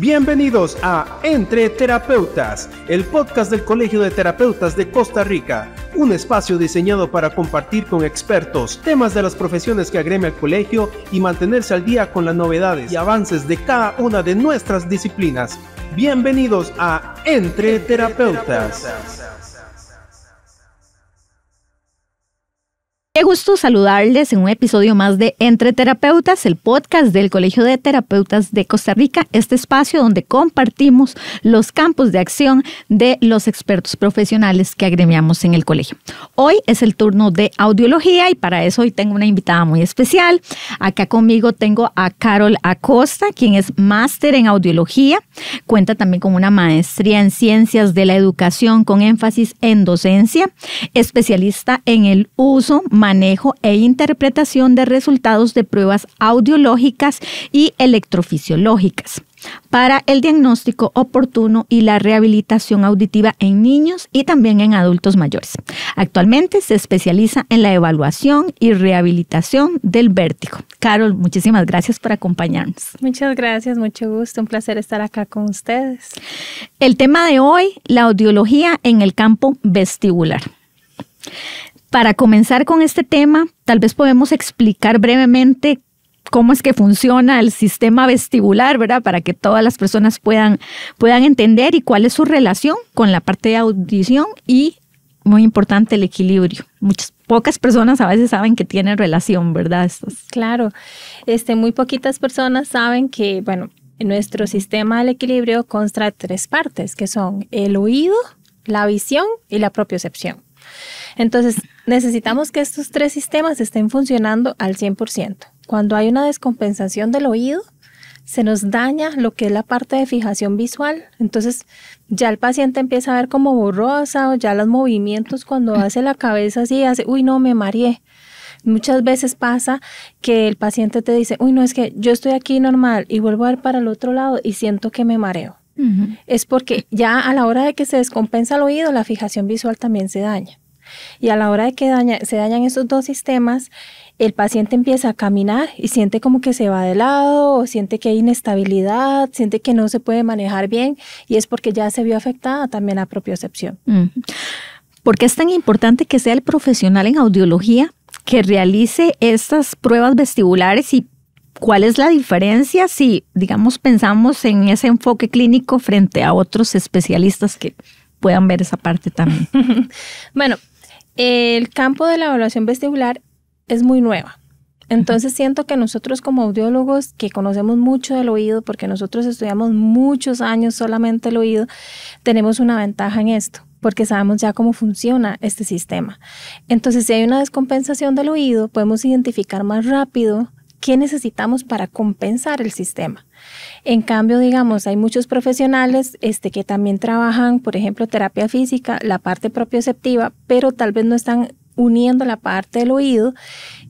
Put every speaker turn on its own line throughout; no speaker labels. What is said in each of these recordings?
Bienvenidos a Entre Terapeutas, el podcast del Colegio de Terapeutas de Costa Rica, un espacio diseñado para compartir con expertos temas de las profesiones que agremia el colegio y mantenerse al día con las novedades y avances de cada una de nuestras disciplinas. Bienvenidos a Entre Terapeutas.
Qué gusto saludarles en un episodio más de Entre Terapeutas, el podcast del Colegio de Terapeutas de Costa Rica, este espacio donde compartimos los campos de acción de los expertos profesionales que agremiamos en el colegio. Hoy es el turno de audiología y para eso hoy tengo una invitada muy especial. Acá conmigo tengo a Carol Acosta, quien es máster en audiología, cuenta también con una maestría en ciencias de la educación con énfasis en docencia, especialista en el uso, manejo e interpretación de resultados de pruebas audiológicas y electrofisiológicas para el diagnóstico oportuno y la rehabilitación auditiva en niños y también en adultos mayores. Actualmente se especializa en la evaluación y rehabilitación del vértigo. Carol, muchísimas gracias por acompañarnos.
Muchas gracias, mucho gusto, un placer estar acá con ustedes.
El tema de hoy, la audiología en el campo vestibular. Para comenzar con este tema, tal vez podemos explicar brevemente cómo es que funciona el sistema vestibular, ¿verdad? Para que todas las personas puedan entender y cuál es su relación con la parte de audición y, muy importante, el equilibrio. Pocas personas a veces saben que tienen relación, ¿verdad?
Claro, muy poquitas personas saben que, nuestro sistema del equilibrio consta de 3 partes, que son el oído, la visión y la propiocepción. Entonces, necesitamos que estos 3 sistemas estén funcionando al 100%. Cuando hay una descompensación del oído, se nos daña lo que es la parte de fijación visual. Entonces, ya el paciente empieza a ver como borrosa o ya los movimientos cuando hace la cabeza así, hace, uy, no, me mareé. Muchas veces pasa que el paciente te dice, uy, no, es que yo estoy aquí normal y vuelvo a ver para el otro lado y siento que me mareo. Uh-huh. Es porque ya a la hora de que se descompensa el oído, la fijación visual también se daña. Y a la hora de que se dañan esos 2 sistemas, el paciente empieza a caminar y siente como que se va de lado, o siente que hay inestabilidad, siente que no se puede manejar bien, y es porque ya se vio afectada también la propiocepción.
¿Por qué es tan importante que sea el profesional en audiología que realice estas pruebas vestibulares y cuál es la diferencia si, digamos, pensamos en ese enfoque clínico frente a otros especialistas que puedan ver esa parte también?
Bueno, el campo de la evaluación vestibular es muy nueva. Entonces siento que nosotros como audiólogos que conocemos mucho del oído, porque nosotros estudiamos muchos años solamente el oído, tenemos una ventaja en esto, porque sabemos ya cómo funciona este sistema. Entonces, si hay una descompensación del oído, podemos identificar más rápido qué necesitamos para compensar el sistema. En cambio, digamos, hay muchos profesionales que también trabajan, por ejemplo, terapia física, la parte propioceptiva, pero tal vez no están uniendo la parte del oído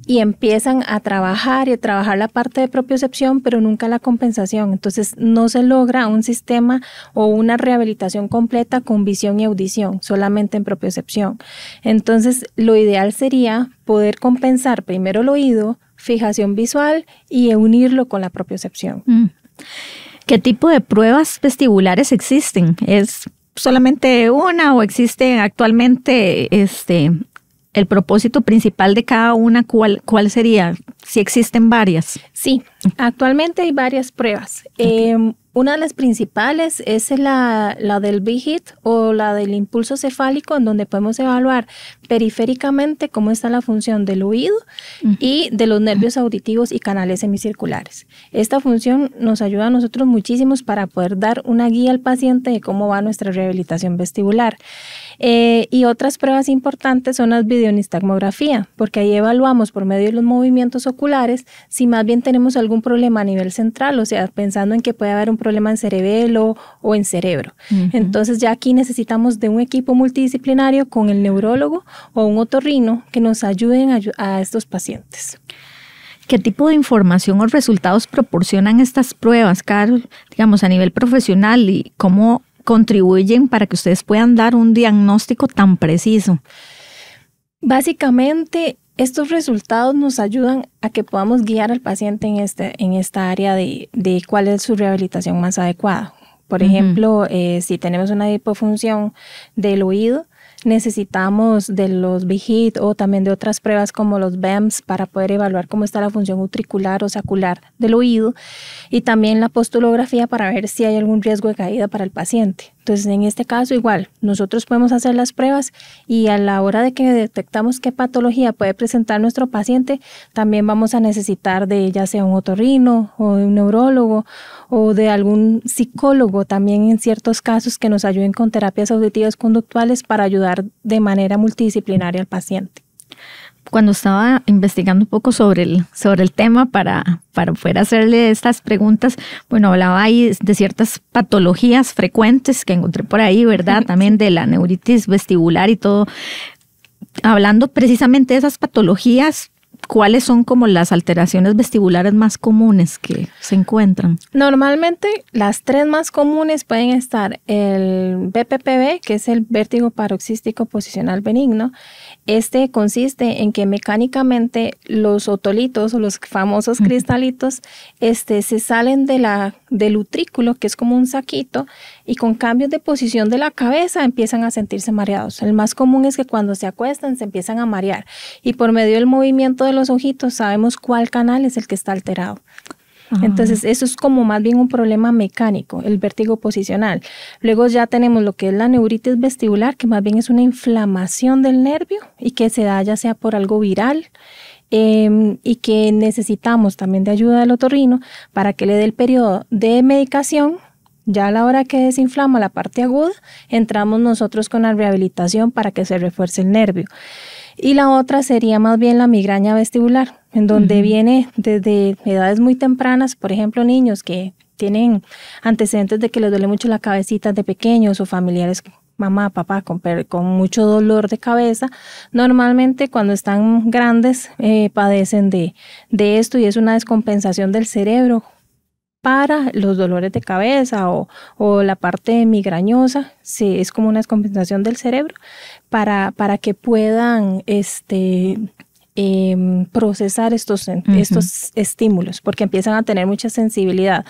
y empiezan a trabajar la parte de propiocepción, pero nunca la compensación. Entonces, no se logra un sistema o una rehabilitación completa con visión y audición, solamente en propiocepción. Entonces, lo ideal sería poder compensar primero el oído, fijación visual y unirlo con la propiocepción.
¿Qué tipo de pruebas vestibulares existen? ¿Es solamente una o existe actualmente el propósito principal de cada una? ¿Cuál sería? Si existen varias.
Sí, actualmente hay varias pruebas. Okay. Una de las principales es la del BHIT o la del impulso cefálico, en donde podemos evaluar periféricamente cómo está la función del oído y de los nervios auditivos y canales semicirculares. Esta función nos ayuda a nosotros muchísimos para poder dar una guía al paciente de cómo va nuestra rehabilitación vestibular. Y otras pruebas importantes son las videonistagmografía, porque ahí evaluamos por medio de los movimientos oculares si más bien tenemos algún problema a nivel central, o sea, pensando en que puede haber un problema en cerebelo o en cerebro. Uh-huh. Entonces ya aquí necesitamos de un equipo multidisciplinario con el neurólogo o un otorrino que nos ayuden a estos pacientes.
¿Qué tipo de información o resultados proporcionan estas pruebas, Carol, digamos, a nivel profesional y cómo contribuyen para que ustedes puedan dar un diagnóstico tan preciso?
Básicamente Estos resultados nos ayudan a que podamos guiar al paciente en esta área de cuál es su rehabilitación más adecuada. Por ejemplo, si tenemos una hipofunción del oído, necesitamos de los VIGIT o también de otras pruebas como los BEMS para poder evaluar cómo está la función utricular o sacular del oído, y también la postulografía para ver si hay algún riesgo de caída para el paciente. Entonces, en este caso igual, nosotros podemos hacer las pruebas y a la hora de que detectamos qué patología puede presentar nuestro paciente, también vamos a necesitar de ya sea un otorrino o de un neurólogo o de algún psicólogo también en ciertos casos que nos ayuden con terapias auditivas conductuales para ayudar de manera multidisciplinaria al paciente.
Cuando estaba investigando un poco sobre el tema para poder hacerle estas preguntas, bueno, hablaba ahí de ciertas patologías frecuentes que encontré por ahí, ¿verdad? También de la neuritis vestibular y todo. Hablando precisamente de esas patologías, ¿cuáles son como las alteraciones vestibulares más comunes que se encuentran?
Normalmente las 3 más comunes pueden estar el BPPV, que es el vértigo paroxístico posicional benigno. Este consiste en que mecánicamente los otolitos o los famosos cristalitos se salen del utrículo, que es como un saquito, y con cambios de posición de la cabeza empiezan a sentirse mareados. El más común es que cuando se acuestan se empiezan a marear, y por medio del movimiento de los ojitos sabemos cuál canal es el que está alterado. Entonces, eso es como más bien un problema mecánico, el vértigo posicional. Luego ya tenemos lo que es la neuritis vestibular, que más bien es una inflamación del nervio y que se da ya sea por algo viral, y que necesitamos también de ayuda del otorrino para que le dé el periodo de medicación. Ya a la hora que desinflama la parte aguda, entramos nosotros con la rehabilitación para que se refuerce el nervio. Y la otra sería más bien la migraña vestibular, en donde viene desde edades muy tempranas, por ejemplo, niños que tienen antecedentes de que les duele mucho la cabecita de pequeños o familiares, mamá, papá, con mucho dolor de cabeza. Normalmente cuando están grandes padecen de esto, y es una descompensación del cerebro para los dolores de cabeza o la parte migrañosa. Sí, es como una descompensación del cerebro para que puedan procesar estos estímulos, porque empiezan a tener mucha sensibilidad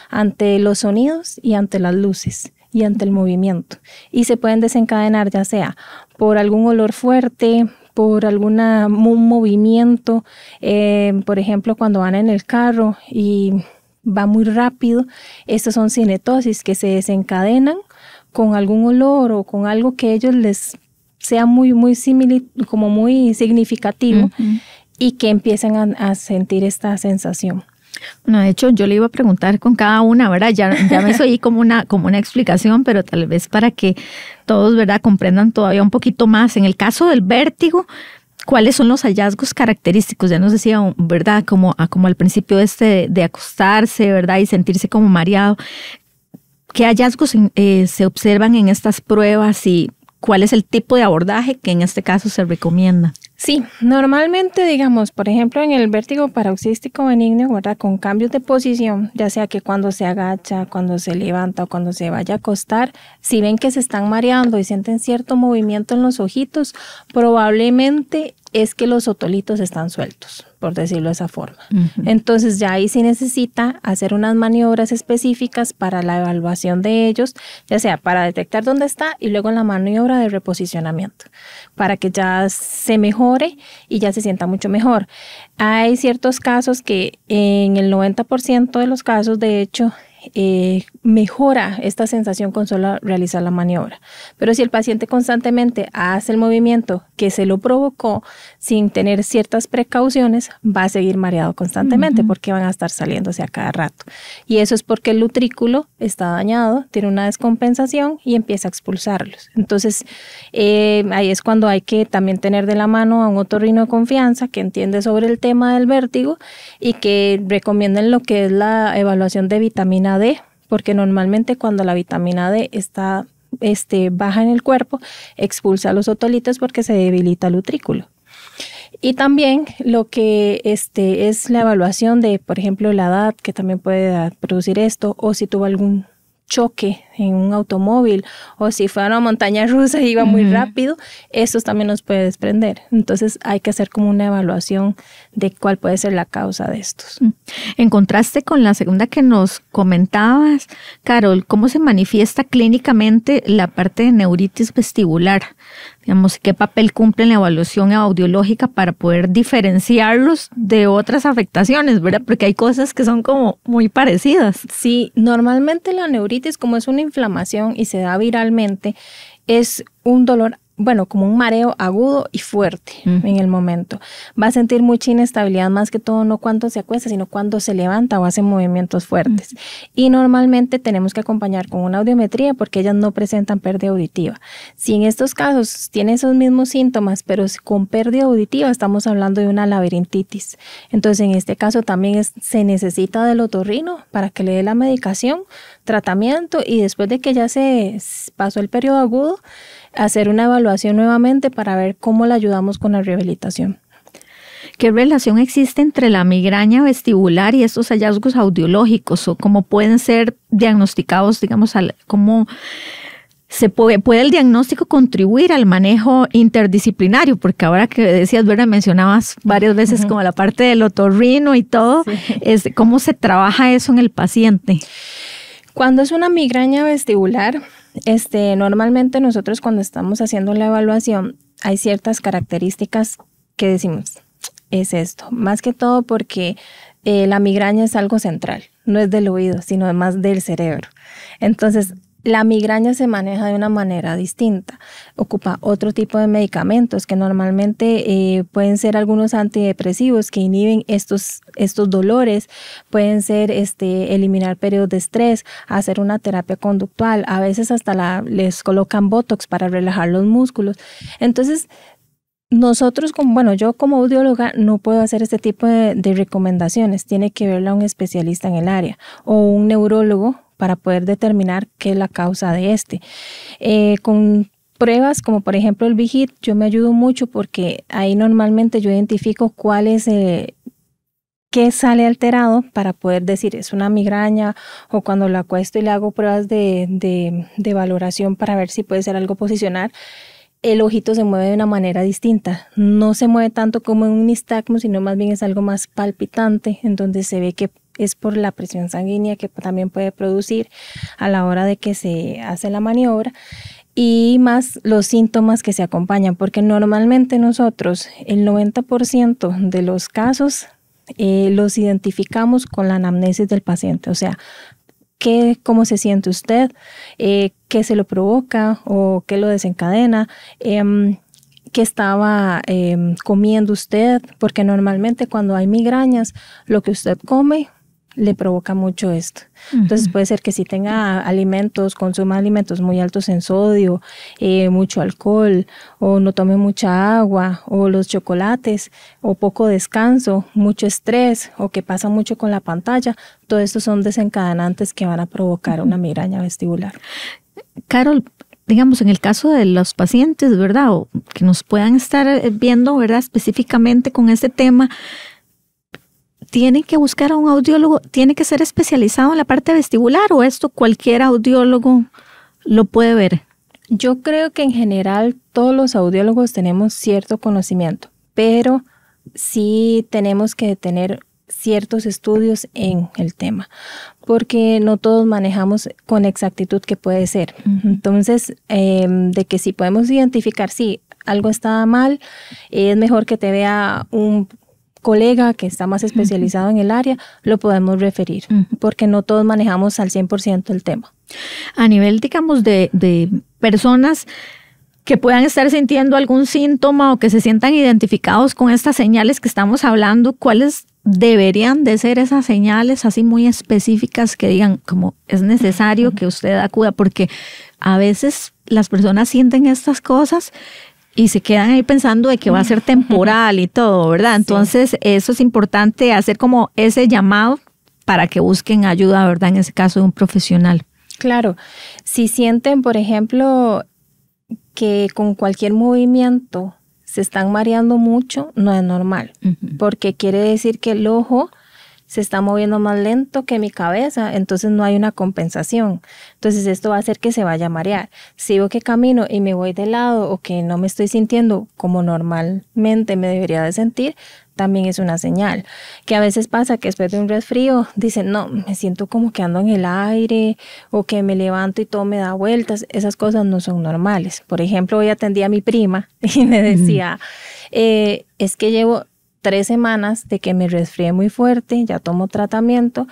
ante los sonidos y ante las luces y ante el movimiento, y se pueden desencadenar ya sea por algún olor fuerte, por un movimiento, por ejemplo cuando van en el carro y va muy rápido. Estas son cinetosis que se desencadenan con algún olor o con algo que a ellos les sea muy significativo, y que empiecen a sentir esta sensación.
Bueno, de hecho, yo le iba a preguntar con cada una, ¿verdad? Ya me hizo ahí como una explicación, pero tal vez para que todos, ¿verdad?, comprendan todavía un poquito más. En el caso del vértigo, ¿cuáles son los hallazgos característicos? Ya nos decía, ¿verdad?, como al principio de acostarse, ¿verdad?, y sentirse como mareado. ¿Qué hallazgos se observan en estas pruebas y cuál es el tipo de abordaje que en este caso se recomienda?
Sí, normalmente, digamos, por ejemplo, en el vértigo paroxístico benigno, ¿verdad?, con cambios de posición, ya sea que cuando se agacha, cuando se levanta o cuando se vaya a acostar, si ven que se están mareando y sienten cierto movimiento en los ojitos, probablemente es que los otolitos están sueltos, por decirlo de esa forma. Entonces ya ahí sí necesita hacer unas maniobras específicas para la evaluación de ellos, ya sea para detectar dónde está y luego la maniobra de reposicionamiento, para que ya se mejore y ya se sienta mucho mejor. Hay ciertos casos que en el 90% de los casos, de hecho, mejora esta sensación con solo realizar la maniobra. Pero si el paciente constantemente hace el movimiento que se lo provocó sin tener ciertas precauciones, va a seguir mareado constantemente porque van a estar saliéndose a cada rato. Y eso es porque el utrículo está dañado, tiene una descompensación y empieza a expulsarlos. Entonces, ahí es cuando hay que también tener de la mano a un otorrino de confianza que entiende sobre el tema del vértigo y que recomienden lo que es la evaluación de vitamina D, porque normalmente cuando la vitamina D está baja en el cuerpo, expulsa los otolitos porque se debilita el utrículo. Y también lo que es la evaluación de, por ejemplo, la edad, que también puede producir esto, o si tuvo algún choque en un automóvil o si fuera una montaña rusa y iba muy rápido, eso también nos puede desprender. Entonces hay que hacer como una evaluación de cuál puede ser la causa de estos.
En contraste con la segunda que nos comentabas, Carol, ¿cómo se manifiesta clínicamente la parte de neuritis vestibular? Digamos, ¿qué papel cumple en la evaluación audiológica para poder diferenciarlos de otras afectaciones, verdad? Porque hay cosas que son como muy parecidas.
Sí, normalmente la neuritis, como es una inflamación y se da viralmente, es un dolor, bueno, como un mareo agudo y fuerte en el momento. Va a sentir mucha inestabilidad, más que todo no cuando se acuesta, sino cuando se levanta o hace movimientos fuertes. Y normalmente tenemos que acompañar con una audiometría porque ellas no presentan pérdida auditiva. Si en estos casos tiene esos mismos síntomas, pero con pérdida auditiva, estamos hablando de una laberintitis. Entonces, en este caso también se necesita del otorrino para que le dé la medicación, tratamiento, y después de que ya se pasó el periodo agudo, hacer una evaluación nuevamente para ver cómo la ayudamos con la rehabilitación.
¿Qué relación existe entre la migraña vestibular y estos hallazgos audiológicos? ¿O cómo pueden ser diagnosticados, digamos, cómo puede el diagnóstico contribuir al manejo interdisciplinario? Porque ahora que decías, ¿verdad? Mencionabas varias veces como la parte del otorrino y todo, ¿cómo se trabaja eso en el paciente?
Cuando es una migraña vestibular, normalmente nosotros cuando estamos haciendo la evaluación hay ciertas características que decimos, es esto, más que todo porque la migraña es algo central, no es del oído, sino más del cerebro. Entonces, la migraña se maneja de una manera distinta, ocupa otro tipo de medicamentos que normalmente pueden ser algunos antidepresivos que inhiben estos dolores, pueden ser eliminar periodos de estrés, hacer una terapia conductual, a veces hasta les colocan botox para relajar los músculos. Entonces, nosotros, yo como audióloga no puedo hacer este tipo de recomendaciones, tiene que verla un especialista en el área o un neurólogo para poder determinar qué es la causa de con pruebas como por ejemplo el VIGIT, yo me ayudo mucho porque ahí normalmente yo identifico cuál es qué sale alterado para poder decir es una migraña, o cuando lo acuesto y le hago pruebas de valoración para ver si puede ser algo posicional, el ojito se mueve de una manera distinta, no se mueve tanto como en un nistagmo, sino más bien es algo más palpitante, en donde se ve que es por la presión sanguínea que también puede producir a la hora de que se hace la maniobra, y más los síntomas que se acompañan, porque normalmente nosotros el 90% de los casos los identificamos con la anamnesis del paciente, o sea, cómo se siente usted, qué se lo provoca o qué lo desencadena, qué estaba comiendo usted, porque normalmente cuando hay migrañas, lo que usted come le provoca mucho esto. Entonces puede ser que si tenga consuma alimentos muy altos en sodio, mucho alcohol, o no tome mucha agua, o los chocolates, o poco descanso, mucho estrés, o que pasa mucho con la pantalla. Todo esto son desencadenantes que van a provocar una migraña vestibular.
Carol, digamos, en el caso de los pacientes, ¿verdad? O que nos puedan estar viendo, ¿verdad? Específicamente con este tema, ¿tienen que buscar a un audiólogo? ¿Tiene que ser especializado en la parte vestibular o esto cualquier audiólogo lo puede ver?
Yo creo que en general todos los audiólogos tenemos cierto conocimiento, pero sí tenemos que tener ciertos estudios en el tema, porque no todos manejamos con exactitud qué puede ser. Entonces, de que si podemos identificar si algo está mal, es mejor que te vea un colega que está más especializado en el área, lo podemos referir, porque no todos manejamos al 100% el tema.
A nivel, digamos, de personas que puedan estar sintiendo algún síntoma o que se sientan identificados con estas señales que estamos hablando, ¿cuáles deberían de ser esas señales así muy específicas que digan como es necesario que usted acuda? Porque a veces las personas sienten estas cosas y se quedan ahí pensando de que va a ser temporal y todo, ¿verdad? Entonces, eso es importante hacer como ese llamado para que busquen ayuda, ¿verdad? En ese caso de un profesional.
Claro. Si sienten, por ejemplo, que con cualquier movimiento se están mareando mucho, no es normal, porque quiere decir que el ojo se está moviendo más lento que mi cabeza, entonces no hay una compensación. Entonces esto va a hacer que se vaya a marear. Si veo que camino y me voy de lado o que no me estoy sintiendo como normalmente me debería de sentir, también es una señal. Que a veces pasa que después de un resfrío dicen, no, me siento como que ando en el aire o que me levanto y todo me da vueltas. Esas cosas no son normales. Por ejemplo, hoy atendí a mi prima y me decía, es que llevo 3 semanas de que me resfrié muy fuerte, ya tomo tratamiento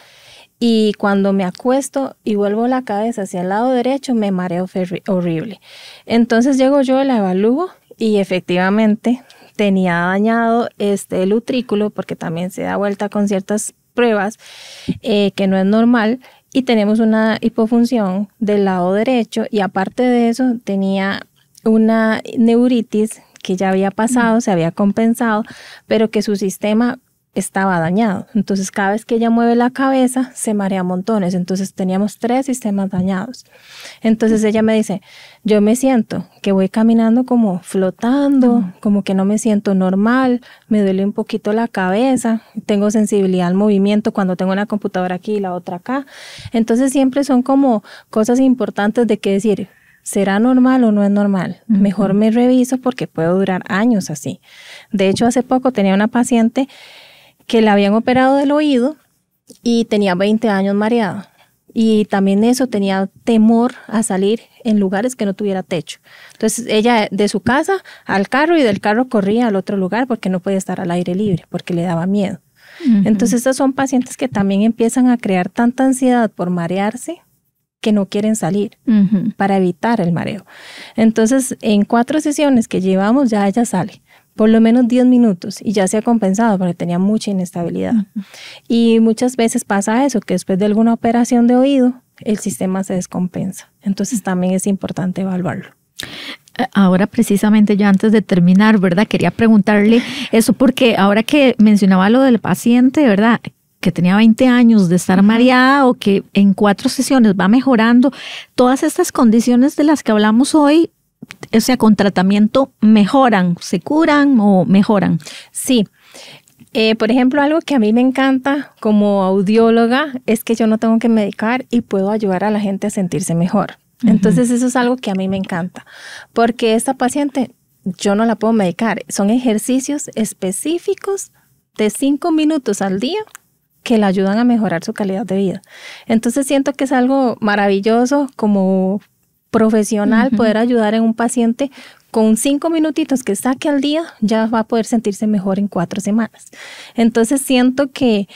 y cuando me acuesto y vuelvo la cabeza hacia el lado derecho me mareo horrible. Entonces llego yo, la evalúo y efectivamente tenía dañado el utrículo porque también se da vuelta con ciertas pruebas que no es normal y tenemos una hipofunción del lado derecho y aparte de eso tenía una neuritis que ya había pasado, se había compensado, pero que su sistema estaba dañado. Entonces, cada vez que ella mueve la cabeza, se marea montones. Entonces, teníamos 3 sistemas dañados. Entonces, ella me dice, yo me siento que voy caminando como flotando, como que no me siento normal, me duele un poquito la cabeza, tengo sensibilidad al movimiento cuando tengo una computadora aquí y la otra acá. Entonces, siempre son como cosas importantes de qué decir, ¿será normal o no es normal? Mejor me reviso porque puedo durar años así. De hecho, hace poco tenía una paciente que le habían operado del oído y tenía 20 años mareada. Y también eso tenía temor a salir en lugares que no tuviera techo. Entonces ella de su casa al carro y del carro corría al otro lugar porque no podía estar al aire libre, porque le daba miedo. Entonces estos son pacientes que también empiezan a crear tanta ansiedad por marearse que no quieren salir para evitar el mareo. Entonces, en 4 sesiones que llevamos, ya ella sale, por lo menos 10 minutos, y ya se ha compensado porque tenía mucha inestabilidad. Y muchas veces pasa eso, que después de alguna operación de oído, el sistema se descompensa. Entonces, también es importante evaluarlo.
Ahora precisamente yo antes de terminar, ¿verdad? Quería preguntarle eso porque ahora que mencionaba lo del paciente, ¿verdad?, que tenía 20 años de estar mareada o que en 4 sesiones va mejorando, todas estas condiciones de las que hablamos hoy, o sea, con tratamiento mejoran, se curan o mejoran.
Sí. Por ejemplo, algo que a mí me encanta como audióloga es que yo no tengo que medicar y puedo ayudar a la gente a sentirse mejor. Entonces eso es algo que a mí me encanta, porque esta paciente yo no la puedo medicar. Son ejercicios específicos de 5 minutos al día que le ayudan a mejorar su calidad de vida. Entonces siento que es algo maravilloso como profesional poder ayudar en un paciente con 5 minutitos que saque al día, ya va a poder sentirse mejor en 4 semanas. Entonces siento que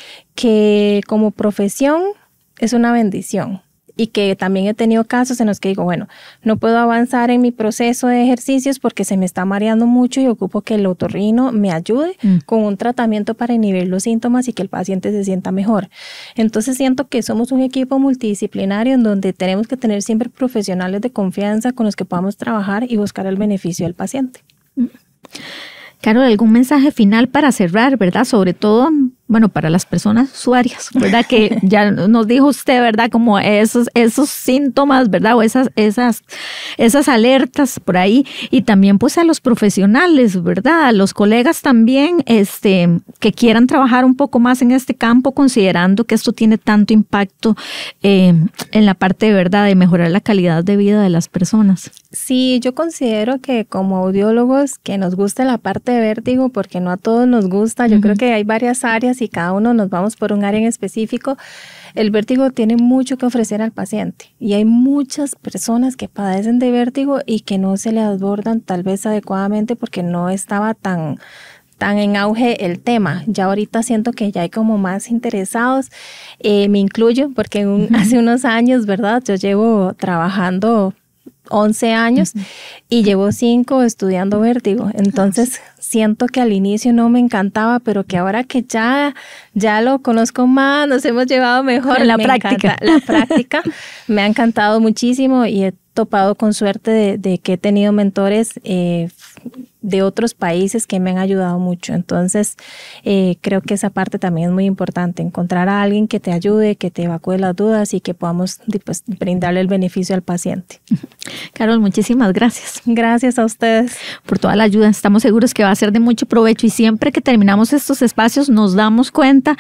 como profesión es una bendición. Y que también he tenido casos en los que digo, bueno, no puedo avanzar en mi proceso de ejercicios porque se me está mareando mucho y ocupo que el otorrino me ayude con un tratamiento para inhibir los síntomas y que el paciente se sienta mejor. Entonces siento que somos un equipo multidisciplinario en donde tenemos que tener siempre profesionales de confianza con los que podamos trabajar y buscar el beneficio del paciente.
Carol, ¿algún mensaje final para cerrar, verdad? Sobre todo, bueno, para las personas usuarias, ¿verdad? Que ya nos dijo usted, ¿verdad? Como esos síntomas, ¿verdad? O esas alertas por ahí. Y también pues a los profesionales, ¿verdad? A los colegas también, que quieran trabajar un poco más en este campo, considerando que esto tiene tanto impacto en la parte, ¿verdad?, de mejorar la calidad de vida de las personas.
Sí, yo considero que como audiólogos que nos gusta la parte de vértigo, porque no a todos nos gusta, yo creo que hay varias áreas y cada uno nos vamos por un área en específico. El vértigo tiene mucho que ofrecer al paciente y hay muchas personas que padecen de vértigo y que no se le abordan tal vez adecuadamente porque no estaba tan en auge el tema. Ya ahorita siento que ya hay como más interesados. Me incluyo porque hace unos años, ¿verdad? Yo llevo trabajando 11 años y llevo 5 estudiando vértigo. Entonces siento que al inicio no me encantaba, pero que ahora que ya lo conozco más, nos hemos llevado mejor.
La práctica
me ha encantado muchísimo y he topado con suerte de que he tenido mentores de otros países que me han ayudado mucho. Entonces, creo que esa parte también es muy importante, encontrar a alguien que te ayude, que te evacúe las dudas y que podamos pues, brindarle el beneficio al paciente.
Carol, muchísimas gracias.
Gracias a ustedes.
Por toda la ayuda. Estamos seguros que va a ser de mucho provecho y siempre que terminamos estos espacios nos damos cuenta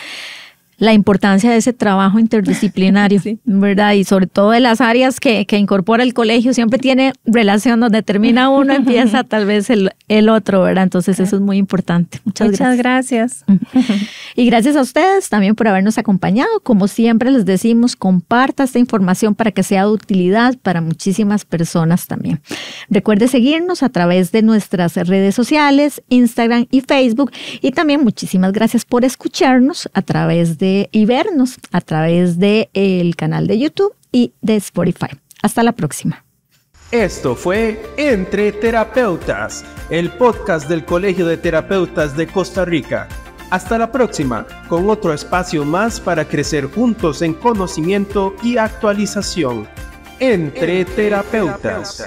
la importancia de ese trabajo interdisciplinario, sí, ¿verdad? Y sobre todo de las áreas que incorpora el colegio, siempre tiene relación, donde termina uno, empieza tal vez el otro, ¿verdad? Entonces eso es muy importante. Muchas gracias. Y gracias a ustedes también por habernos acompañado. Como siempre les decimos, comparta esta información para que sea de utilidad para muchísimas personas también. Recuerde seguirnos a través de nuestras redes sociales, Instagram y Facebook. Y también muchísimas gracias por escucharnos y vernos a través del canal de YouTube y de Spotify. Hasta la próxima.
Esto fue Entre Terapeutas, el podcast del Colegio de Terapeutas de Costa Rica. Hasta la próxima, con otro espacio más para crecer juntos en conocimiento y actualización. Entre Terapeutas.